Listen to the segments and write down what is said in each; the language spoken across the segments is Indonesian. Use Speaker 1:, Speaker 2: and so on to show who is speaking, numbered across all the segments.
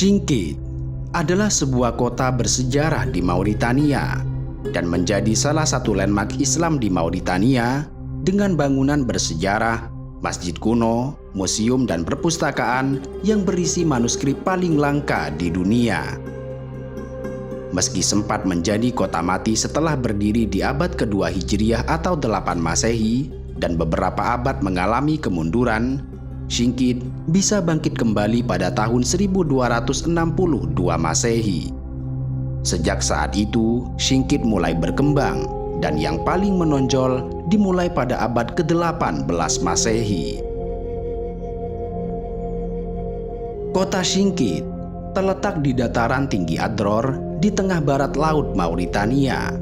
Speaker 1: Singkit adalah sebuah kota bersejarah di Mauritania dan menjadi salah satu landmark Islam di Mauritania dengan bangunan bersejarah, masjid kuno, museum dan perpustakaan yang berisi manuskrip paling langka di dunia. Meski sempat menjadi kota mati setelah berdiri di abad kedua Hijriah atau 8 Masehi dan beberapa abad mengalami kemunduran, Singkit bisa bangkit kembali pada tahun 1262 Masehi. Sejak saat itu, Singkit mulai berkembang dan yang paling menonjol dimulai pada abad ke-18 Masehi. Kota Singkit terletak di dataran tinggi Adror di tengah barat laut Mauritania,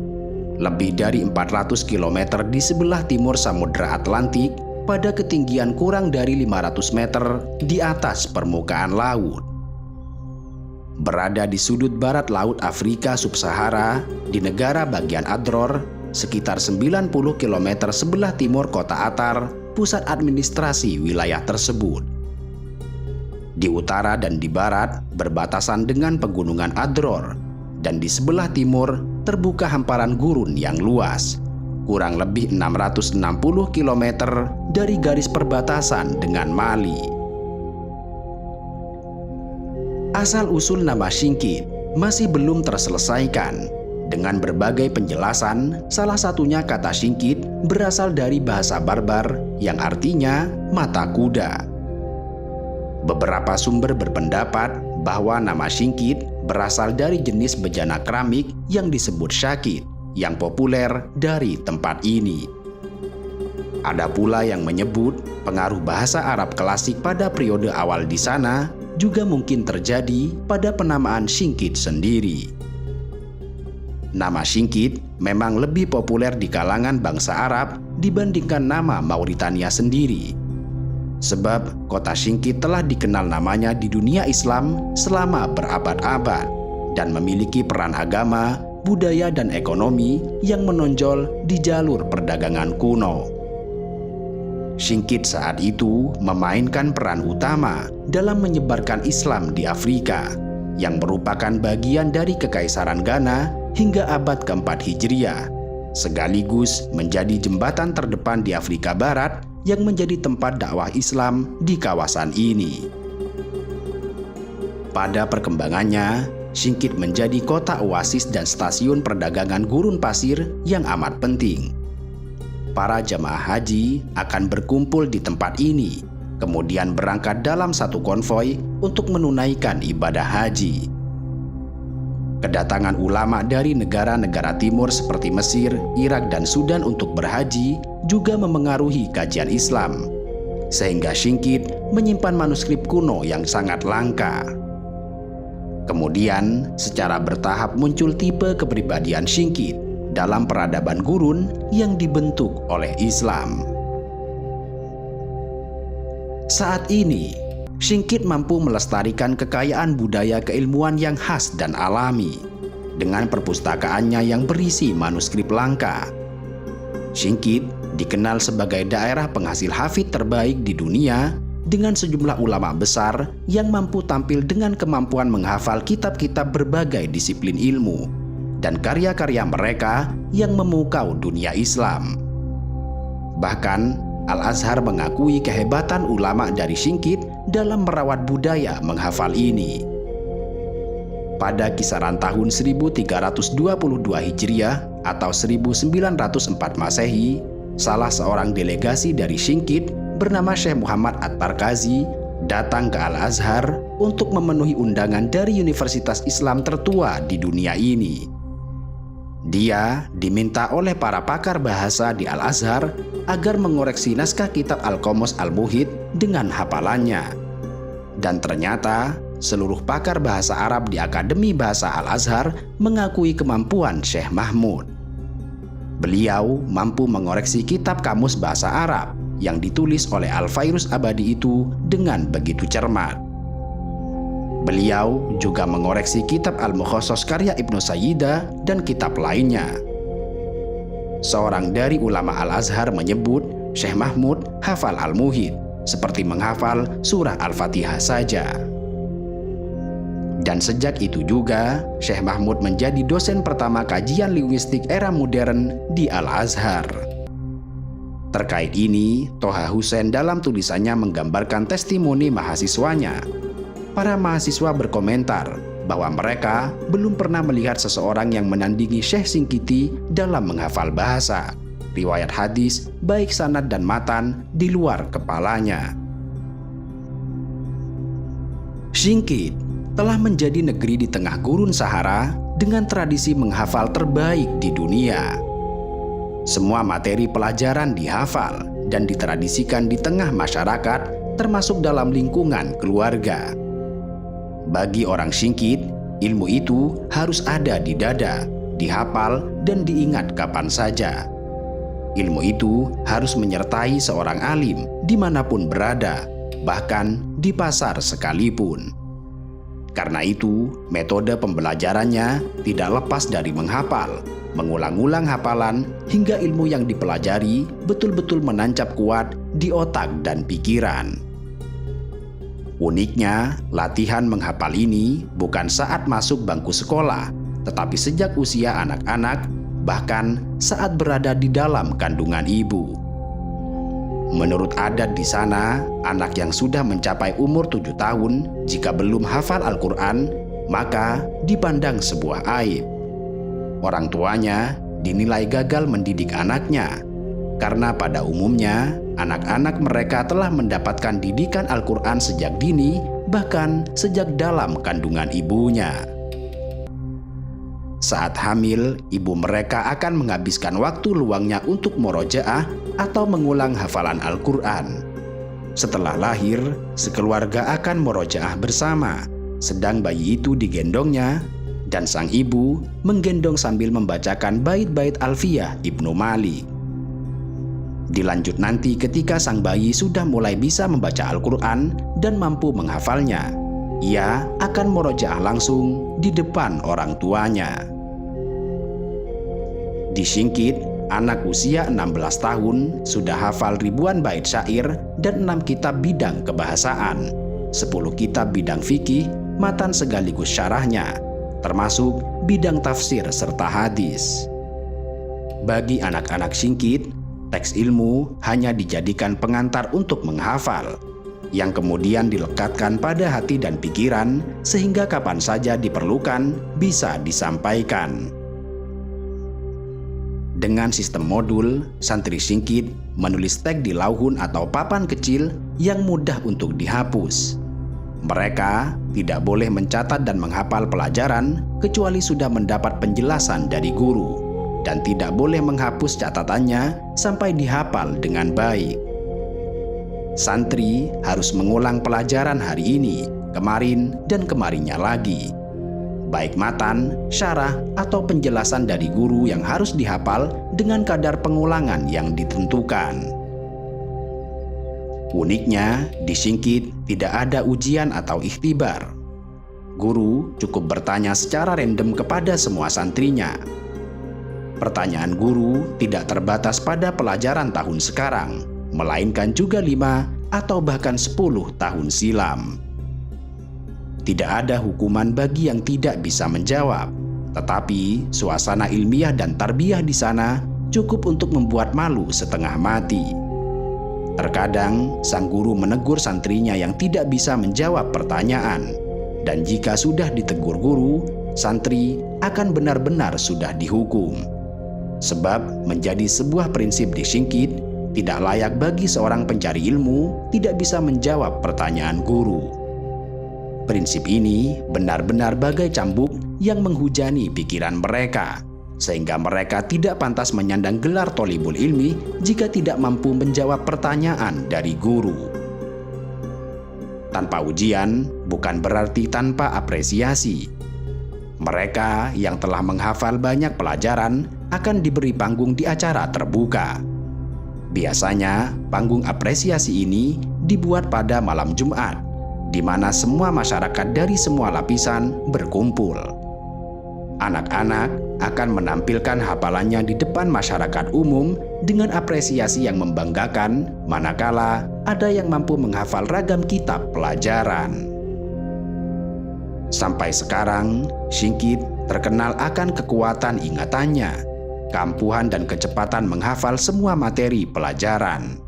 Speaker 1: lebih dari 400 km di sebelah timur Samudra Atlantik pada ketinggian kurang dari 500 meter di atas permukaan laut. Berada di sudut barat laut Afrika Sub-Sahara di negara bagian Adror, sekitar 90 km sebelah timur kota Attar, pusat administrasi wilayah tersebut. Di utara dan di barat berbatasan dengan pegunungan Adror, dan di sebelah timur terbuka hamparan gurun yang luas, kurang lebih 660 km dari garis perbatasan dengan Mali. Asal-usul nama Singkit masih belum terselesaikan. Dengan berbagai penjelasan, salah satunya kata Singkit berasal dari bahasa Barbar yang artinya mata kuda. Beberapa sumber berpendapat bahwa nama Singkit berasal dari jenis bejana keramik yang disebut syakit, yang populer dari tempat ini. Ada pula yang menyebut pengaruh bahasa Arab klasik pada periode awal di sana juga mungkin terjadi pada penamaan Singkit sendiri. Nama Singkit memang lebih populer di kalangan bangsa Arab dibandingkan nama Mauritania sendiri. Sebab kota Singkit telah dikenal namanya di dunia Islam selama berabad-abad dan memiliki peran agama, budaya dan ekonomi yang menonjol di jalur perdagangan kuno. Singkit saat itu memainkan peran utama dalam menyebarkan Islam di Afrika, yang merupakan bagian dari Kekaisaran Ghana hingga abad keempat Hijriah, sekaligus menjadi jembatan terdepan di Afrika Barat yang menjadi tempat dakwah Islam di kawasan ini. Pada perkembangannya, Singkit menjadi kota oasis dan stasiun perdagangan gurun pasir yang amat penting. Para jamaah haji akan berkumpul di tempat ini, kemudian berangkat dalam satu konvoi untuk menunaikan ibadah haji. Kedatangan ulama dari negara-negara timur seperti Mesir, Irak, dan Sudan untuk berhaji juga memengaruhi kajian Islam, sehingga Singkit menyimpan manuskrip kuno yang sangat langka. Kemudian, secara bertahap muncul tipe kepribadian Singkit dalam peradaban gurun yang dibentuk oleh Islam. Saat ini, Singkit mampu melestarikan kekayaan budaya keilmuan yang khas dan alami dengan perpustakaannya yang berisi manuskrip langka. Singkit dikenal sebagai daerah penghasil hafid terbaik di dunia dengan sejumlah ulama besar yang mampu tampil dengan kemampuan menghafal kitab-kitab berbagai disiplin ilmu dan karya-karya mereka yang memukau dunia Islam. Bahkan, Al-Azhar mengakui kehebatan ulama dari Singkit dalam merawat budaya menghafal ini. Pada kisaran tahun 1322 Hijriah atau 1904 Masehi, salah seorang delegasi dari Singkit bernama Syekh Muhammad At-Tarkazi datang ke Al-Azhar untuk memenuhi undangan dari universitas Islam tertua di dunia ini. Dia diminta oleh para pakar bahasa di Al-Azhar agar mengoreksi naskah kitab Al-Qamus Al-Muhit dengan hafalannya. Dan ternyata seluruh pakar bahasa Arab di Akademi Bahasa Al-Azhar mengakui kemampuan Syekh Mahmud. Beliau mampu mengoreksi kitab kamus bahasa Arab yang ditulis oleh Al-Fairuz Abadi itu dengan begitu cermat. Beliau juga mengoreksi kitab Al-Mukhassas karya Ibnu Sayyidah dan kitab lainnya. Seorang dari ulama Al-Azhar menyebut Syekh Mahmud hafal Al-Muhit seperti menghafal surah Al-Fatihah saja. Dan sejak itu juga, Syekh Mahmud menjadi dosen pertama kajian linguistik era modern di Al-Azhar. Terkait ini, Toha Hussein dalam tulisannya menggambarkan testimoni mahasiswanya. Para mahasiswa berkomentar bahwa mereka belum pernah melihat seseorang yang menandingi Syekh Singkiti dalam menghafal bahasa, riwayat hadis, baik sanad dan matan, di luar kepalanya. Singkit telah menjadi negeri di tengah gurun Sahara dengan tradisi menghafal terbaik di dunia. Semua materi pelajaran dihafal dan ditradisikan di tengah masyarakat, termasuk dalam lingkungan keluarga. Bagi orang Singkit, ilmu itu harus ada di dada, dihafal, dan diingat kapan saja. Ilmu itu harus menyertai seorang alim dimanapun berada, bahkan di pasar sekalipun. Karena itu, metode pembelajarannya tidak lepas dari menghafal, mengulang-ulang hafalan, hingga ilmu yang dipelajari betul-betul menancap kuat di otak dan pikiran. Uniknya, latihan menghafal ini bukan saat masuk bangku sekolah, tetapi sejak usia anak-anak, bahkan saat berada di dalam kandungan ibu. Menurut adat di sana, anak yang sudah mencapai umur 7 tahun, jika belum hafal Al-Quran, maka dipandang sebuah aib. Orang tuanya dinilai gagal mendidik anaknya, karena pada umumnya, anak-anak mereka telah mendapatkan didikan Al-Quran sejak dini, bahkan sejak dalam kandungan ibunya. Saat hamil, ibu mereka akan menghabiskan waktu luangnya untuk murojaah atau mengulang hafalan Al-Quran. Setelah lahir, sekeluarga akan murojaah bersama, sedang bayi itu digendongnya, dan sang ibu menggendong sambil membacakan bait-bait Alfiyah Ibnu Malik. Dilanjut nanti ketika sang bayi sudah mulai bisa membaca Al-Quran dan mampu menghafalnya, ia akan murojaah langsung di depan orang tuanya. Di Singkit, anak usia 16 tahun sudah hafal ribuan bait syair dan 6 kitab bidang kebahasaan, 10 kitab bidang fikih, matan segaligus syarahnya, termasuk bidang tafsir serta hadis. Bagi anak-anak Singkit, teks ilmu hanya dijadikan pengantar untuk menghafal, yang kemudian dilekatkan pada hati dan pikiran sehingga kapan saja diperlukan bisa disampaikan. Dengan sistem modul, santri Singkit menulis teks di lauhun atau papan kecil yang mudah untuk dihapus. Mereka tidak boleh mencatat dan menghafal pelajaran kecuali sudah mendapat penjelasan dari guru, dan tidak boleh menghapus catatannya sampai dihafal dengan baik. Santri harus mengulang pelajaran hari ini, kemarin, dan kemarinnya lagi. Baik matan, syarah, atau penjelasan dari guru yang harus dihafal dengan kadar pengulangan yang ditentukan. Uniknya, di Singkit tidak ada ujian atau ikhtibar. Guru cukup bertanya secara random kepada semua santrinya. Pertanyaan guru tidak terbatas pada pelajaran tahun sekarang, melainkan juga 5 atau bahkan 10 tahun silam. Tidak ada hukuman bagi yang tidak bisa menjawab, tetapi suasana ilmiah dan tarbiyah di sana cukup untuk membuat malu setengah mati. Terkadang sang guru menegur santrinya yang tidak bisa menjawab pertanyaan, dan jika sudah ditegur guru, santri akan benar-benar sudah dihukum. Sebab menjadi sebuah prinsip di Singkit, tidak layak bagi seorang pencari ilmu tidak bisa menjawab pertanyaan guru. Prinsip ini benar-benar bagai cambuk yang menghujani pikiran mereka, sehingga mereka tidak pantas menyandang gelar tholibul ilmi jika tidak mampu menjawab pertanyaan dari guru. Tanpa ujian bukan berarti tanpa apresiasi. Mereka yang telah menghafal banyak pelajaran akan diberi panggung di acara terbuka. Biasanya, panggung apresiasi ini dibuat pada malam Jumat, di mana semua masyarakat dari semua lapisan berkumpul. Anak-anak akan menampilkan hafalannya di depan masyarakat umum dengan apresiasi yang membanggakan, manakala ada yang mampu menghafal ragam kitab pelajaran. Sampai sekarang, Singkit terkenal akan kekuatan ingatannya, keampuhan dan kecepatan menghafal semua materi pelajaran.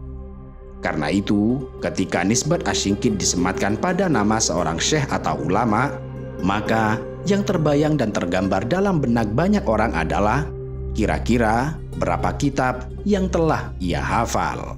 Speaker 1: Karena itu, ketika nisbat Asy-Singkit disematkan pada nama seorang syekh atau ulama, maka yang terbayang dan tergambar dalam benak banyak orang adalah kira-kira berapa kitab yang telah ia hafal.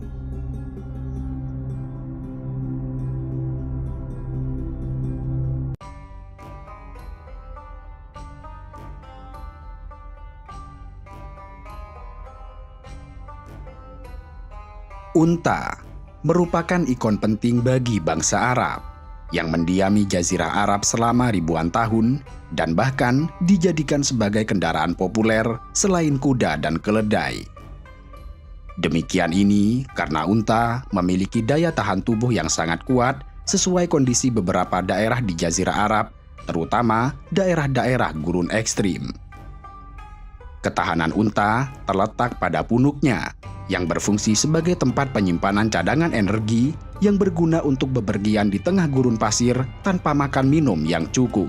Speaker 1: Unta merupakan ikon penting bagi bangsa Arab yang mendiami Jazirah Arab selama ribuan tahun dan bahkan dijadikan sebagai kendaraan populer selain kuda dan keledai. Demikian ini karena unta memiliki daya tahan tubuh yang sangat kuat sesuai kondisi beberapa daerah di Jazirah Arab, terutama daerah-daerah gurun ekstrim. Ketahanan unta terletak pada punuknya yang berfungsi sebagai tempat penyimpanan cadangan energi yang berguna untuk bepergian di tengah gurun pasir tanpa makan minum yang cukup.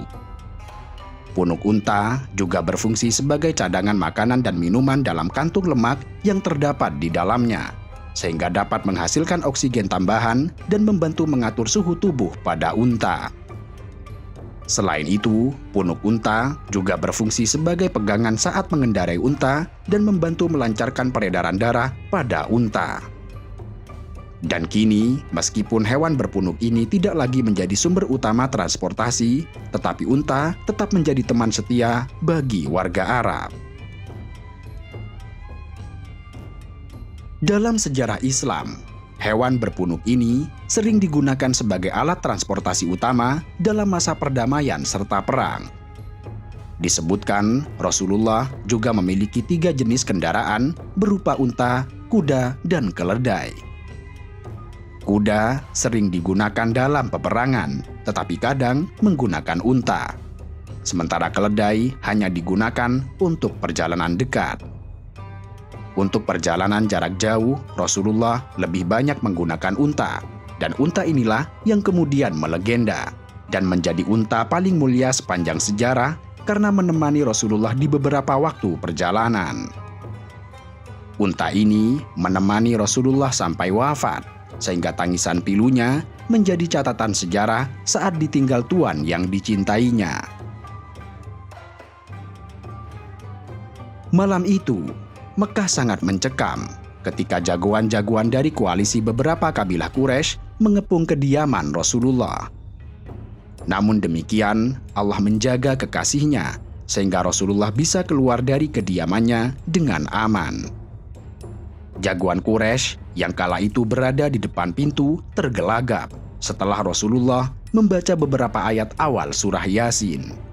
Speaker 1: Punuk unta juga berfungsi sebagai cadangan makanan dan minuman dalam kantung lemak yang terdapat di dalamnya, sehingga dapat menghasilkan oksigen tambahan dan membantu mengatur suhu tubuh pada unta. Selain itu, punuk unta juga berfungsi sebagai pegangan saat mengendarai unta dan membantu melancarkan peredaran darah pada unta. Dan kini, meskipun hewan berpunuk ini tidak lagi menjadi sumber utama transportasi, tetapi unta tetap menjadi teman setia bagi warga Arab. Dalam sejarah Islam, hewan berpunuk ini sering digunakan sebagai alat transportasi utama dalam masa perdamaian serta perang. Disebutkan, Rasulullah juga memiliki 3 jenis kendaraan berupa unta, kuda, dan keledai. Kuda sering digunakan dalam peperangan, tetapi kadang menggunakan unta. Sementara keledai hanya digunakan untuk perjalanan dekat. Untuk perjalanan jarak jauh, Rasulullah lebih banyak menggunakan unta, dan unta inilah yang kemudian melegenda dan menjadi unta paling mulia sepanjang sejarah karena menemani Rasulullah di beberapa waktu perjalanan. Unta ini menemani Rasulullah sampai wafat, sehingga tangisan pilunya menjadi catatan sejarah saat ditinggal tuan yang dicintainya. Malam itu, Mekah sangat mencekam ketika jagoan-jagoan dari koalisi beberapa kabilah Quraisy mengepung kediaman Rasulullah. Namun demikian, Allah menjaga kekasihnya sehingga Rasulullah bisa keluar dari kediamannya dengan aman. Jagoan Quraisy yang kala itu berada di depan pintu tergelagap setelah Rasulullah membaca beberapa ayat awal surah Yasin.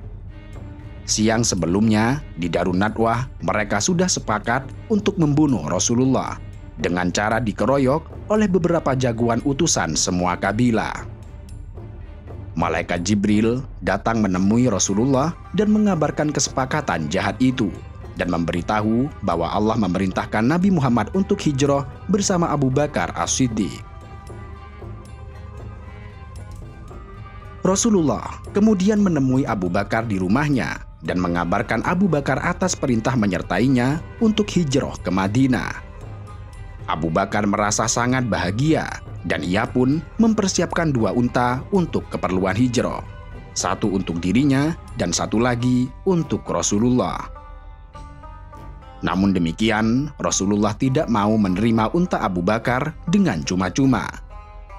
Speaker 1: Siang sebelumnya, di Darun Nadwah, mereka sudah sepakat untuk membunuh Rasulullah dengan cara dikeroyok oleh beberapa jagoan utusan semua kabilah. Malaikat Jibril datang menemui Rasulullah dan mengabarkan kesepakatan jahat itu dan memberitahu bahwa Allah memerintahkan Nabi Muhammad untuk hijrah bersama Abu Bakar As-Siddiq. Rasulullah kemudian menemui Abu Bakar di rumahnya dan mengabarkan Abu Bakar atas perintah menyertainya untuk hijrah ke Madinah. Abu Bakar merasa sangat bahagia dan ia pun mempersiapkan 2 unta untuk keperluan hijrah. 1 untuk dirinya dan 1 lagi untuk Rasulullah. Namun demikian, Rasulullah tidak mau menerima unta Abu Bakar dengan cuma-cuma.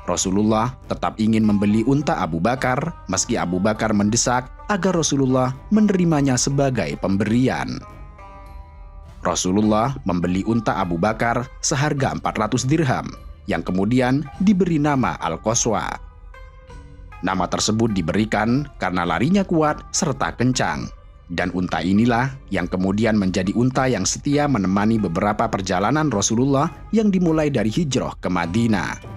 Speaker 1: Rasulullah tetap ingin membeli unta Abu Bakar meski Abu Bakar mendesak agar Rasulullah menerimanya sebagai pemberian. Rasulullah membeli unta Abu Bakar seharga 400 dirham yang kemudian diberi nama Al-Qaswa. Nama tersebut diberikan karena larinya kuat serta kencang. Dan unta inilah yang kemudian menjadi unta yang setia menemani beberapa perjalanan Rasulullah yang dimulai dari hijrah ke Madinah.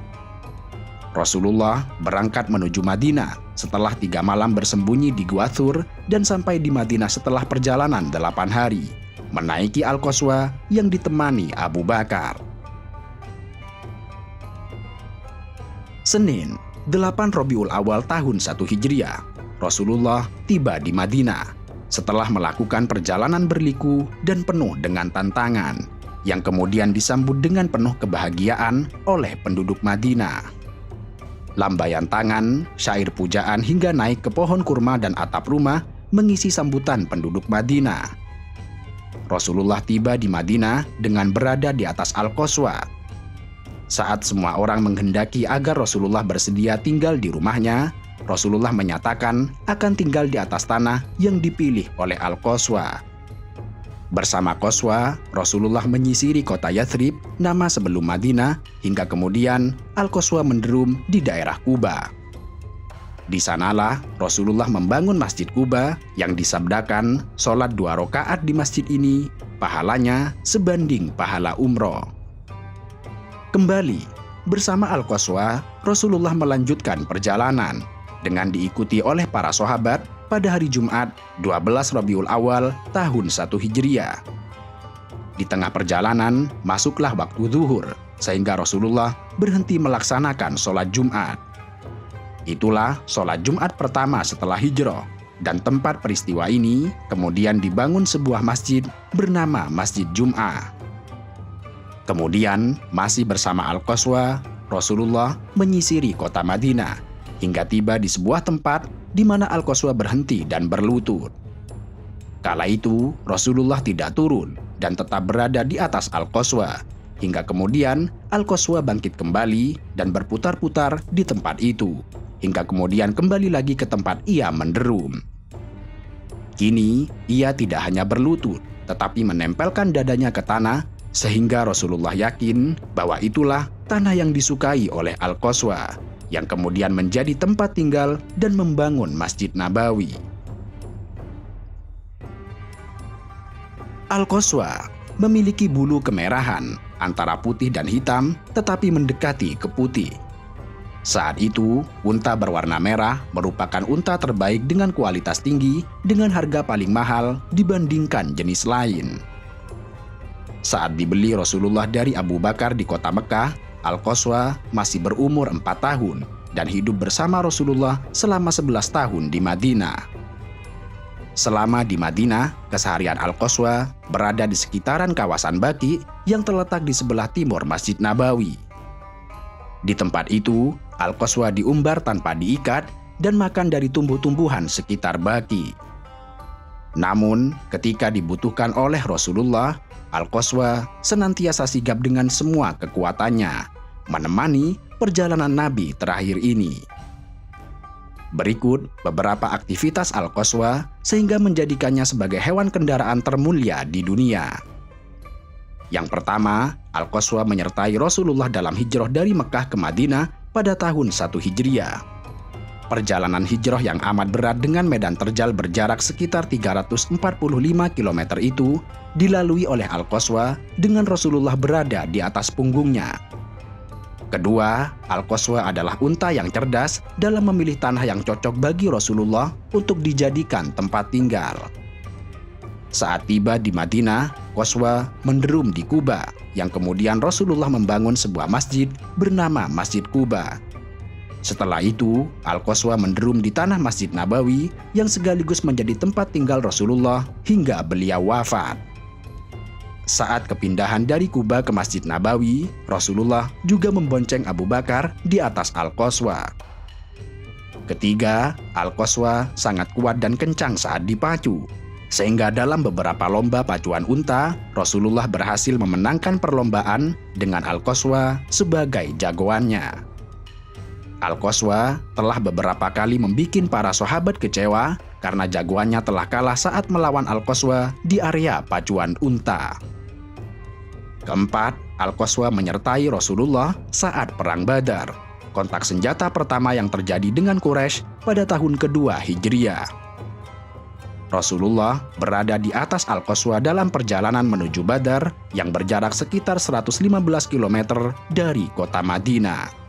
Speaker 1: Rasulullah berangkat menuju Madinah setelah 3 malam bersembunyi di Gua Thur dan sampai di Madinah setelah perjalanan 8 hari, menaiki Al-Qaswa yang ditemani Abu Bakar. Senin, 8 Rabiul Awal tahun 1 Hijriah, Rasulullah tiba di Madinah setelah melakukan perjalanan berliku dan penuh dengan tantangan, yang kemudian disambut dengan penuh kebahagiaan oleh penduduk Madinah. Lambaian tangan, syair pujaan hingga naik ke pohon kurma dan atap rumah mengisi sambutan penduduk Madinah. Rasulullah tiba di Madinah dengan berada di atas Al-Qaswa. Saat semua orang menghendaki agar Rasulullah bersedia tinggal di rumahnya, Rasulullah menyatakan akan tinggal di atas tanah yang dipilih oleh Al-Qaswa. Bersama Qaswa, Rasulullah menyisiri kota Yathrib, nama sebelum Madinah, hingga kemudian Al-Qaswa menderum di daerah Quba. Di sanalah Rasulullah membangun Masjid Quba yang disabdakan sholat 2 rakaat di masjid ini, pahalanya sebanding pahala umroh. Kembali, bersama Al-Qaswa, Rasulullah melanjutkan perjalanan dengan diikuti oleh para sahabat pada hari Jumat 12 Rabiul Awal tahun 1 Hijriah. Di tengah perjalanan, masuklah waktu zuhur, sehingga Rasulullah berhenti melaksanakan sholat Jumat. Itulah sholat Jumat pertama setelah hijrah, dan tempat peristiwa ini kemudian dibangun sebuah masjid bernama Masjid Jum'ah. Kemudian, masih bersama Al-Qaswa, Rasulullah menyisiri kota Madinah, hingga tiba di sebuah tempat di mana Al-Qaswa berhenti dan berlutut. Kala itu, Rasulullah tidak turun dan tetap berada di atas Al-Qaswa, hingga kemudian Al-Qaswa bangkit kembali dan berputar-putar di tempat itu, hingga kemudian kembali lagi ke tempat ia menderum. Kini, ia tidak hanya berlutut, tetapi menempelkan dadanya ke tanah, sehingga Rasulullah yakin bahwa itulah tanah yang disukai oleh Al-Qaswa, yang kemudian menjadi tempat tinggal dan membangun Masjid Nabawi. Al-Qaswa memiliki bulu kemerahan antara putih dan hitam, tetapi mendekati ke putih. Saat itu, unta berwarna merah merupakan unta terbaik dengan kualitas tinggi dengan harga paling mahal dibandingkan jenis lain. Saat dibeli Rasulullah dari Abu Bakar di kota Mekah, Al-Qaswa masih berumur 4 tahun dan hidup bersama Rasulullah selama 11 tahun di Madinah. Selama di Madinah, keseharian Al-Qaswa berada di sekitaran kawasan Baqi yang terletak di sebelah timur Masjid Nabawi. Di tempat itu, Al-Qaswa diumbar tanpa diikat dan makan dari tumbuh-tumbuhan sekitar Baqi. Namun, ketika dibutuhkan oleh Rasulullah, Al-Qaswa senantiasa sigap dengan semua kekuatannya menemani perjalanan Nabi terakhir ini. Berikut beberapa aktivitas Al-Qaswa sehingga menjadikannya sebagai hewan kendaraan termulia di dunia. Yang pertama, Al-Qaswa menyertai Rasulullah dalam hijrah dari Mekah ke Madinah pada tahun 1 Hijriah. Perjalanan hijrah yang amat berat dengan medan terjal berjarak sekitar 345 km itu dilalui oleh Al-Qaswa dengan Rasulullah berada di atas punggungnya. Kedua, Al-Qaswa adalah unta yang cerdas dalam memilih tanah yang cocok bagi Rasulullah untuk dijadikan tempat tinggal. Saat tiba di Madinah, Qaswa menderum di Quba, yang kemudian Rasulullah membangun sebuah masjid bernama Masjid Quba. Setelah itu, Al-Qaswa menderum di tanah Masjid Nabawi yang sekaligus menjadi tempat tinggal Rasulullah hingga beliau wafat. Saat kepindahan dari Quba ke Masjid Nabawi, Rasulullah juga membonceng Abu Bakar di atas Al-Qaswa. Ketiga, Al-Qaswa sangat kuat dan kencang saat dipacu, sehingga dalam beberapa lomba pacuan unta, Rasulullah berhasil memenangkan perlombaan dengan Al-Qaswa sebagai jagoannya. Al-Qaswa telah beberapa kali membuat para sahabat kecewa karena jagoannya telah kalah saat melawan Al-Qaswa di area pacuan unta. Keempat, Al-Qaswa menyertai Rasulullah saat Perang Badar, kontak senjata pertama yang terjadi dengan Quraisy pada tahun kedua Hijriah. Rasulullah berada di atas Al-Qaswa dalam perjalanan menuju Badar yang berjarak sekitar 115 km dari kota Madinah.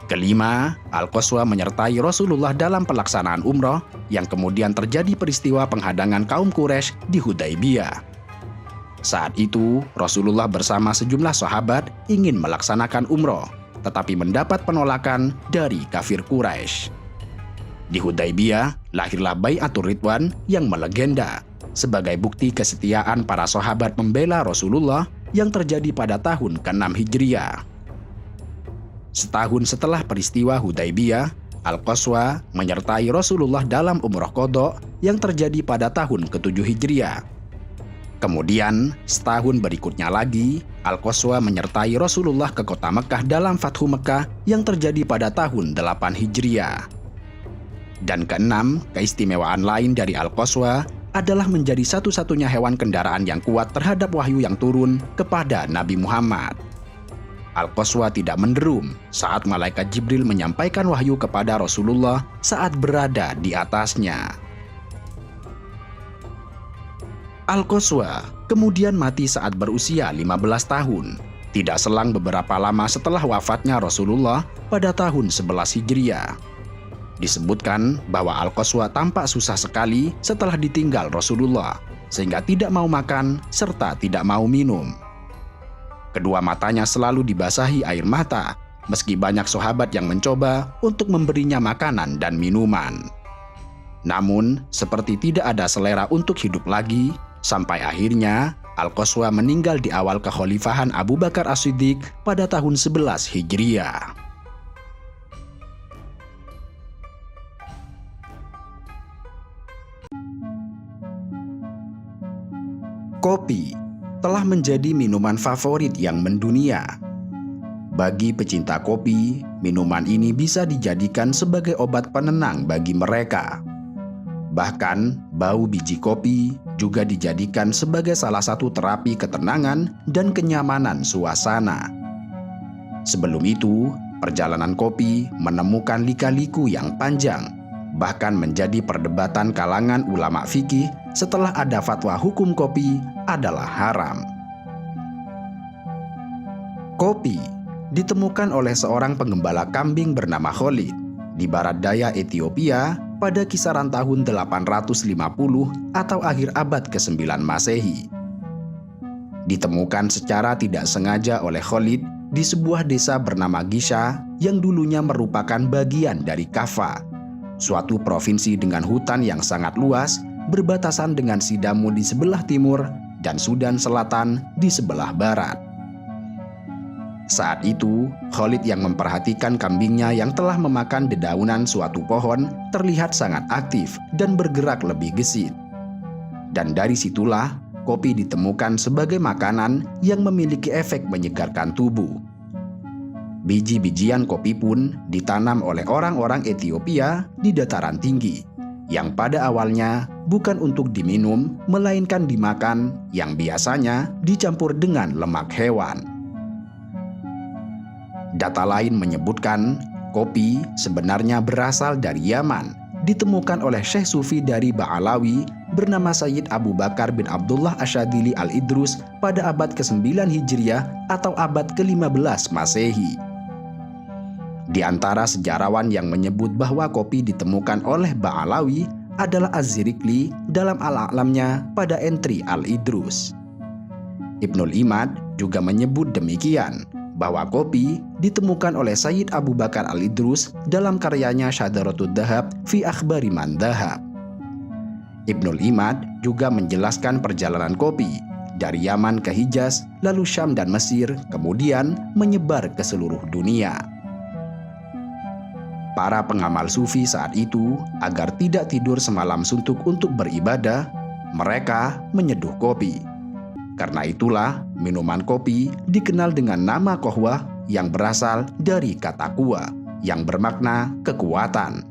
Speaker 1: Kelima, Al-Qaswa menyertai Rasulullah dalam pelaksanaan umroh yang kemudian terjadi peristiwa penghadangan kaum Quraisy di Hudaybiyah. Saat itu, Rasulullah bersama sejumlah sahabat ingin melaksanakan umroh, tetapi mendapat penolakan dari kafir Quraisy. Di Hudaybiyah, lahirlah Bai'atul Ridwan yang melegenda sebagai bukti kesetiaan para sahabat membela Rasulullah yang terjadi pada tahun ke-6 Hijriah. Setahun setelah peristiwa Hudaybiyah, Al-Qaswa menyertai Rasulullah dalam umrah qadha yang terjadi pada tahun ke-7 Hijriah. Kemudian, setahun berikutnya lagi, Al-Qaswa menyertai Rasulullah ke kota Mekah dalam Fathu Mekah yang terjadi pada tahun 8 Hijriah. Dan keenam, keistimewaan lain dari Al-Qaswa adalah menjadi satu-satunya hewan kendaraan yang kuat terhadap wahyu yang turun kepada Nabi Muhammad. Al-Qaswa tidak menderum saat malaikat Jibril menyampaikan wahyu kepada Rasulullah saat berada di atasnya. Al-Qaswa kemudian mati saat berusia 15 tahun, tidak selang beberapa lama setelah wafatnya Rasulullah pada tahun 11 Hijriah. Disebutkan bahwa Al-Qaswa tampak susah sekali setelah ditinggal Rasulullah, sehingga tidak mau makan serta tidak mau minum. Kedua matanya selalu dibasahi air mata, meski banyak sahabat yang mencoba untuk memberinya makanan dan minuman. Namun, seperti tidak ada selera untuk hidup lagi, sampai akhirnya Al-Qaswa meninggal di awal kekhalifahan Abu Bakar As-Siddiq pada tahun 11 Hijriah. Kopi telah menjadi minuman favorit yang mendunia. Bagi pecinta kopi, minuman ini bisa dijadikan sebagai obat penenang bagi mereka. Bahkan, bau biji kopi juga dijadikan sebagai salah satu terapi ketenangan dan kenyamanan suasana. Sebelum itu, perjalanan kopi menemukan lika-liku yang panjang, bahkan menjadi perdebatan kalangan ulama fikih setelah ada fatwa hukum kopi adalah haram. Kopi ditemukan oleh seorang penggembala kambing bernama Khalid di barat daya Ethiopia pada kisaran tahun 850 atau akhir abad ke-9 Masehi. Ditemukan secara tidak sengaja oleh Khalid di sebuah desa bernama Gisha yang dulunya merupakan bagian dari Kaffa, suatu provinsi dengan hutan yang sangat luas berbatasan dengan Sidamu di sebelah timur dan Sudan Selatan di sebelah barat. Saat itu, Khalid yang memperhatikan kambingnya yang telah memakan dedaunan suatu pohon terlihat sangat aktif dan bergerak lebih gesit. Dan dari situlah, kopi ditemukan sebagai makanan yang memiliki efek menyegarkan tubuh. Biji-bijian kopi pun ditanam oleh orang-orang Ethiopia di dataran tinggi, yang pada awalnya bukan untuk diminum, melainkan dimakan, yang biasanya dicampur dengan lemak hewan. Data lain menyebutkan kopi sebenarnya berasal dari Yaman, ditemukan oleh Syekh Sufi dari Ba'alawi bernama Sayyid Abu Bakar bin Abdullah Asyadili Al-Idrus pada abad ke-9 Hijriah atau abad ke-15 Masehi. Di antara sejarawan yang menyebut bahwa kopi ditemukan oleh Ba'alawi adalah Az-Zirikli dalam Al-A'lamnya pada entry Al-Idrus. Ibnul Imad juga menyebut demikian, bahwa kopi ditemukan oleh Sayyid Abu Bakar Al-Idrus dalam karyanya Syadaratud Dahab fi Akhbari Man Dahab. Ibnul Imad juga menjelaskan perjalanan kopi dari Yaman ke Hijaz, lalu Syam dan Mesir, kemudian menyebar ke seluruh dunia. Para pengamal sufi saat itu, agar tidak tidur semalam suntuk untuk beribadah, mereka menyeduh kopi. Karena itulah, minuman kopi dikenal dengan nama kohwah yang berasal dari kata kuwa, yang bermakna kekuatan.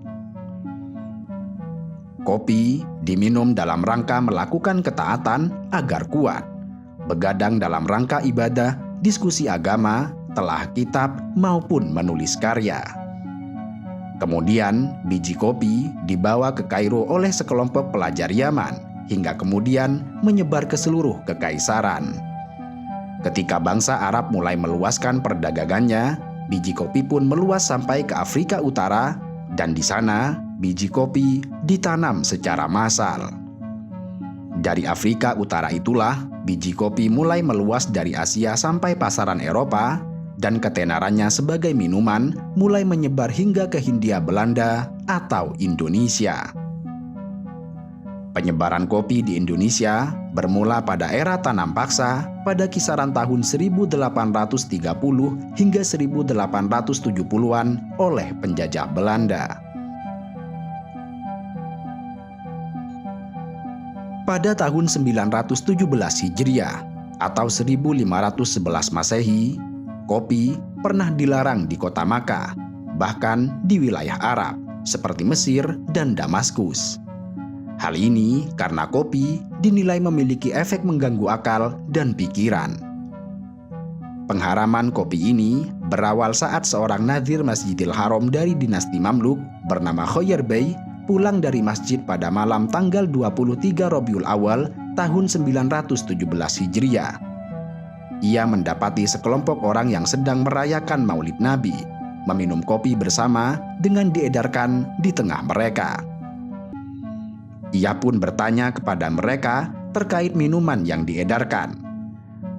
Speaker 1: Kopi diminum dalam rangka melakukan ketaatan agar kuat, begadang dalam rangka ibadah, diskusi agama, telah kitab, maupun menulis karya. Kemudian, biji kopi dibawa ke Kairo oleh sekelompok pelajar Yaman, hingga kemudian menyebar ke seluruh kekaisaran. Ketika bangsa Arab mulai meluaskan perdagangannya, biji kopi pun meluas sampai ke Afrika Utara, dan di sana biji kopi ditanam secara massal. Dari Afrika Utara itulah biji kopi mulai meluas dari Asia sampai pasaran Eropa, dan ketenarannya sebagai minuman mulai menyebar hingga ke Hindia Belanda atau Indonesia. Penyebaran kopi di Indonesia bermula pada era tanam paksa pada kisaran tahun 1830 hingga 1870-an oleh penjajah Belanda. Pada tahun 917 Hijriah atau 1511 Masehi, kopi pernah dilarang di kota Makkah, bahkan di wilayah Arab seperti Mesir dan Damaskus. Hal ini karena kopi dinilai memiliki efek mengganggu akal dan pikiran. Pengharaman kopi ini berawal saat seorang nadhir Masjidil Haram dari dinasti Mamluk bernama Khoyar Bey pulang dari masjid pada malam tanggal 23 Rabiul Awal tahun 917 Hijriah. Ia mendapati sekelompok orang yang sedang merayakan Maulid Nabi, meminum kopi bersama dengan diedarkan di tengah mereka. Ia pun bertanya kepada mereka terkait minuman yang diedarkan.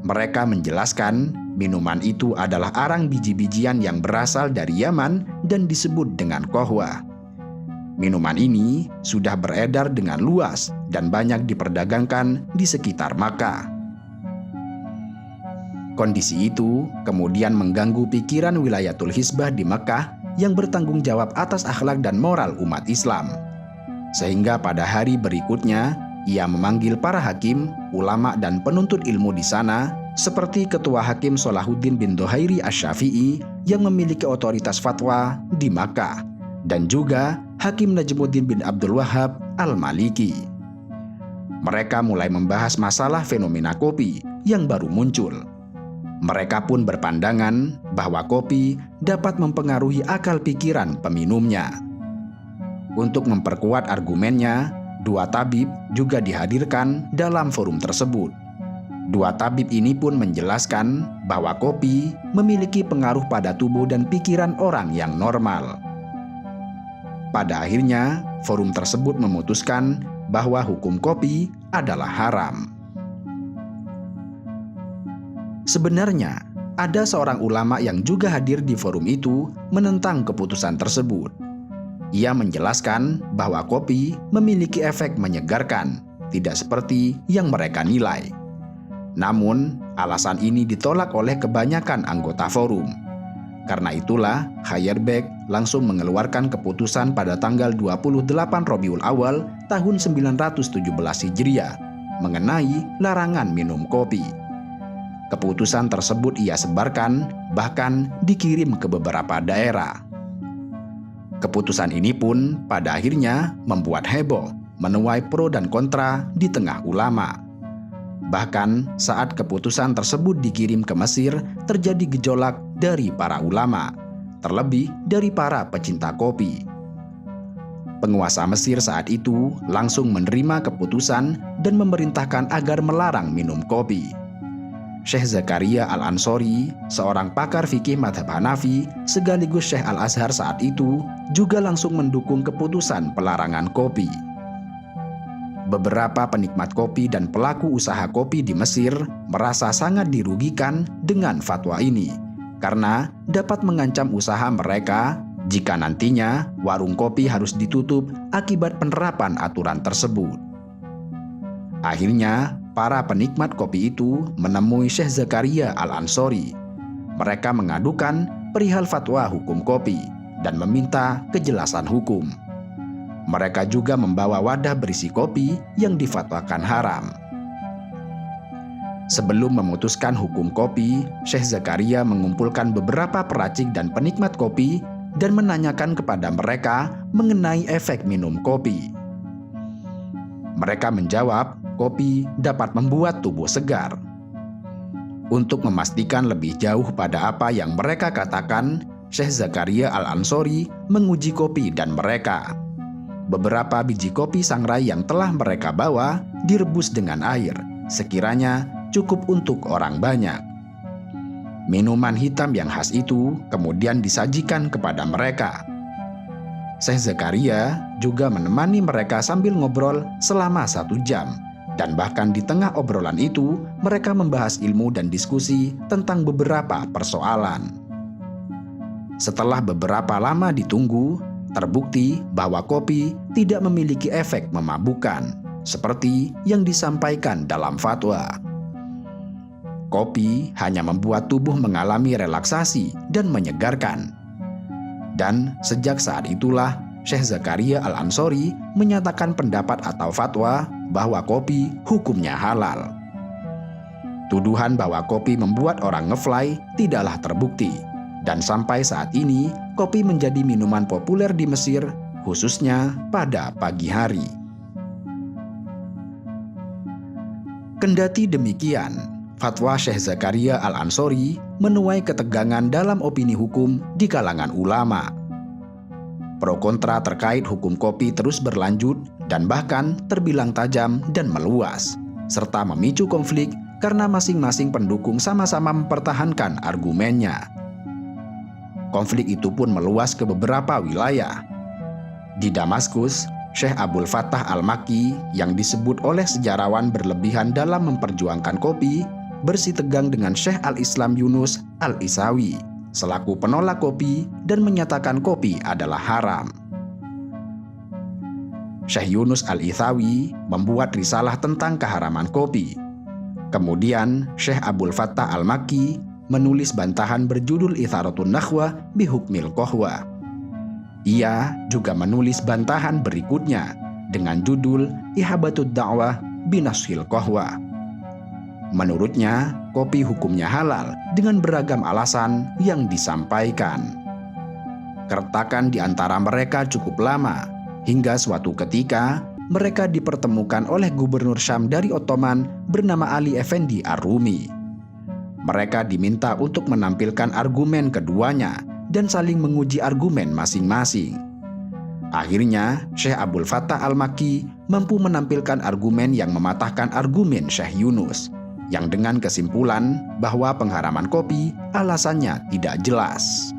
Speaker 1: Mereka menjelaskan minuman itu adalah arang biji-bijian yang berasal dari Yaman dan disebut dengan kohwa. Minuman ini sudah beredar dengan luas dan banyak diperdagangkan di sekitar Makkah. Kondisi itu kemudian mengganggu pikiran Wilayatul Hizbah di Makkah yang bertanggung jawab atas akhlak dan moral umat Islam. Sehingga pada hari berikutnya, ia memanggil para hakim, ulama, dan penuntut ilmu di sana, seperti Ketua Hakim Salahuddin bin Dohairi Asy-Syafi'i yang memiliki otoritas fatwa di Makkah, dan juga Hakim Najmuddin bin Abdul Wahhab Al-Maliki. Mereka mulai membahas masalah fenomena kopi yang baru muncul. Mereka pun berpandangan bahwa kopi dapat mempengaruhi akal pikiran peminumnya. Untuk memperkuat argumennya, dua tabib juga dihadirkan dalam forum tersebut. Dua tabib ini pun menjelaskan bahwa kopi memiliki pengaruh pada tubuh dan pikiran orang yang normal. Pada akhirnya, forum tersebut memutuskan bahwa hukum kopi adalah haram. Sebenarnya, ada seorang ulama yang juga hadir di forum itu menentang keputusan tersebut. Ia menjelaskan bahwa kopi memiliki efek menyegarkan, tidak seperti yang mereka nilai. Namun, alasan ini ditolak oleh kebanyakan anggota forum. Karena itulah, Khoyar Bey langsung mengeluarkan keputusan pada tanggal 28 Rabiul Awal tahun 917 Hijriah mengenai larangan minum kopi. Keputusan tersebut ia sebarkan, bahkan dikirim ke beberapa daerah. Keputusan ini pun pada akhirnya membuat heboh, menuai pro dan kontra di tengah ulama. Bahkan saat keputusan tersebut dikirim ke Mesir, terjadi gejolak dari para ulama, terlebih dari para pecinta kopi. Penguasa Mesir saat itu langsung menerima keputusan dan memerintahkan agar melarang minum kopi. Syekh Zakaria Al-Ansori, seorang pakar fikih mazhab Hanafi, sekaligus Syekh Al-Azhar saat itu, juga langsung mendukung keputusan pelarangan kopi. Beberapa penikmat kopi dan pelaku usaha kopi di Mesir merasa sangat dirugikan dengan fatwa ini, karena dapat mengancam usaha mereka jika nantinya warung kopi harus ditutup akibat penerapan aturan tersebut. Akhirnya, para penikmat kopi itu menemui Syekh Zakaria Al-Ansori. Mereka mengadukan perihal fatwa hukum kopi dan meminta kejelasan hukum. Mereka juga membawa wadah berisi kopi yang difatwakan haram. Sebelum memutuskan hukum kopi, Syekh Zakaria mengumpulkan beberapa peracik dan penikmat kopi dan menanyakan kepada mereka mengenai efek minum kopi. Mereka menjawab, kopi dapat membuat tubuh segar. Untuk memastikan lebih jauh pada apa yang mereka katakan, Syekh Zakaria Al-Ansori menguji kopi dan mereka. Beberapa biji kopi sangrai yang telah mereka bawa direbus dengan air, sekiranya cukup untuk orang banyak. Minuman hitam yang khas itu kemudian disajikan kepada mereka. Syekh Zakaria juga menemani mereka sambil ngobrol selama 1 jam, Dan bahkan di tengah obrolan itu, mereka membahas ilmu dan diskusi tentang beberapa persoalan. Setelah beberapa lama ditunggu, terbukti bahwa kopi tidak memiliki efek memabukkan, seperti yang disampaikan dalam fatwa. Kopi hanya membuat tubuh mengalami relaksasi dan menyegarkan. Dan sejak saat itulah, Syekh Zakaria Al-Ansori menyatakan pendapat atau fatwa bahwa kopi hukumnya halal. Tuduhan bahwa kopi membuat orang ngefly tidaklah terbukti, dan sampai saat ini kopi menjadi minuman populer di Mesir, khususnya pada pagi hari. Kendati demikian, fatwa Syekh Zakaria Al-Ansori menuai ketegangan dalam opini hukum di kalangan ulama. Pro kontra terkait hukum kopi terus berlanjut dan bahkan terbilang tajam dan meluas, serta memicu konflik karena masing-masing pendukung sama-sama mempertahankan argumennya. Konflik itu pun meluas ke beberapa wilayah. Di Damaskus, Syekh Abdul Fattah Al-Makki yang disebut oleh sejarawan berlebihan dalam memperjuangkan kopi, bersitegang dengan Syekh Al-Islam Yunus Al-Isawi selaku penolak kopi dan menyatakan kopi adalah haram. Syekh Yunus Al-Isawi membuat risalah tentang keharaman kopi. Kemudian Syekh Abdul Fattah Al-Makki menulis bantahan berjudul Itharatun Nakhwa Bihukmil Qahwa. Ia juga menulis bantahan berikutnya dengan judul Ihabatud Da'wah Binashil Qahwa. Menurutnya, kopi hukumnya halal dengan beragam alasan yang disampaikan. Keretakan di antara mereka cukup lama, hingga suatu ketika mereka dipertemukan oleh gubernur Syam dari Ottoman bernama Ali Effendi Ar-Rumi. Mereka diminta untuk menampilkan argumen keduanya dan saling menguji argumen masing-masing. Akhirnya, Syekh Abdul Fattah Al-Makki mampu menampilkan argumen yang mematahkan argumen Syekh Yunus, yang dengan kesimpulan bahwa pengharaman kopi alasannya tidak jelas.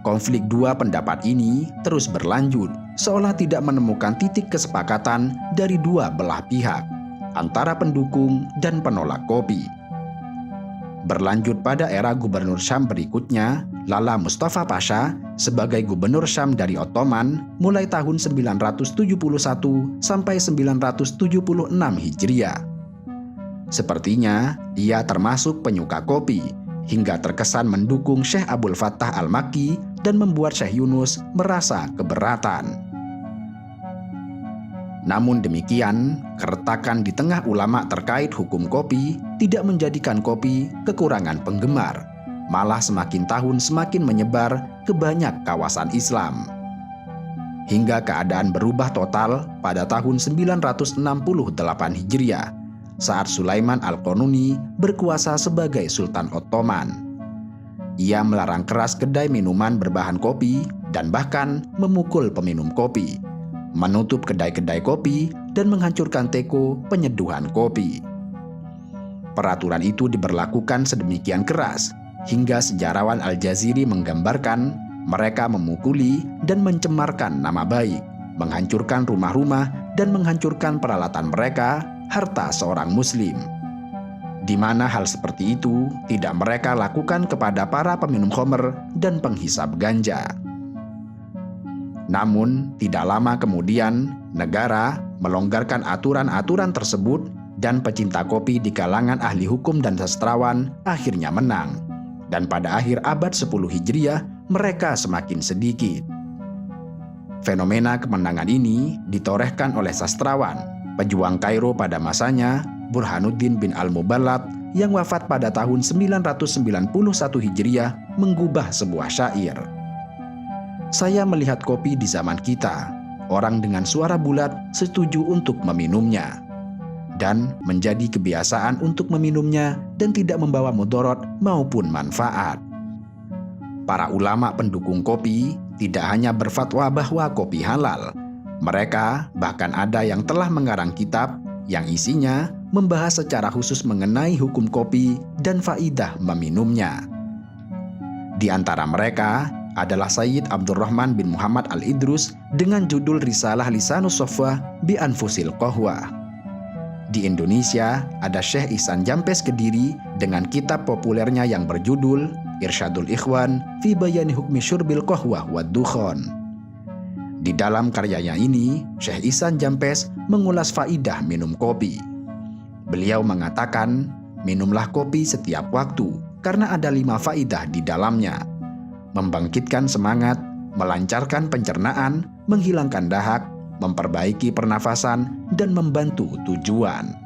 Speaker 1: Konflik dua pendapat ini terus berlanjut, seolah tidak menemukan titik kesepakatan dari dua belah pihak, antara pendukung dan penolak kopi. Berlanjut pada era gubernur Syam berikutnya, Lala Mustafa Pasha sebagai gubernur Syam dari Ottoman mulai tahun 971 sampai 976 Hijriah. Sepertinya ia termasuk penyuka kopi, hingga terkesan mendukung Syekh Abdul Fattah Al-Makki dan membuat Syekh Yunus merasa keberatan. Namun demikian, keretakan di tengah ulama terkait hukum kopi tidak menjadikan kopi kekurangan penggemar, malah semakin tahun semakin menyebar ke banyak kawasan Islam. Hingga keadaan berubah total pada tahun 968 Hijriah, saat Sulaiman Al-Qanuni berkuasa sebagai Sultan Ottoman. Ia melarang keras kedai minuman berbahan kopi dan bahkan memukul peminum kopi, menutup kedai-kedai kopi, dan menghancurkan teko penyeduhan kopi. Peraturan itu diberlakukan sedemikian keras hingga sejarawan Al-Jaziri menggambarkan mereka memukuli dan mencemarkan nama baik, menghancurkan rumah-rumah dan menghancurkan peralatan mereka, harta seorang muslim. Di mana hal seperti itu tidak mereka lakukan kepada para peminum khamr dan penghisap ganja. Namun, tidak lama kemudian, negara melonggarkan aturan-aturan tersebut dan pecinta kopi di kalangan ahli hukum dan sastrawan akhirnya menang. Dan pada akhir abad 10 Hijriah, mereka semakin sedikit. Fenomena kemenangan ini ditorehkan oleh sastrawan, pejuang Kairo pada masanya, Burhanuddin bin Al-Muballad, yang wafat pada tahun 991 Hijriah, menggubah sebuah syair. Saya melihat kopi di zaman kita, orang dengan suara bulat setuju untuk meminumnya, dan menjadi kebiasaan untuk meminumnya dan tidak membawa mudarat maupun manfaat. Para ulama pendukung kopi tidak hanya berfatwa bahwa kopi halal, mereka bahkan ada yang telah mengarang kitab yang isinya membahas secara khusus mengenai hukum kopi dan faidah meminumnya. Di antara mereka adalah Sayyid Abdurrahman bin Muhammad Al-Idrus dengan judul Risalah Lisanus Sofwa bi Anfusil Qahwa. Di Indonesia, ada Syekh Ihsan Jampes Kediri dengan kitab populernya yang berjudul Irsyadul Ikhwan fi Bayani Hukmi Syurbil Qahwah wad Dukhon. Di dalam karyanya ini, Syekh Ihsan Jampes mengulas faidah minum kopi. Beliau mengatakan, minumlah kopi setiap waktu karena ada 5 faidah di dalamnya. Membangkitkan semangat, melancarkan pencernaan, menghilangkan dahak, memperbaiki pernafasan, dan membantu tujuan.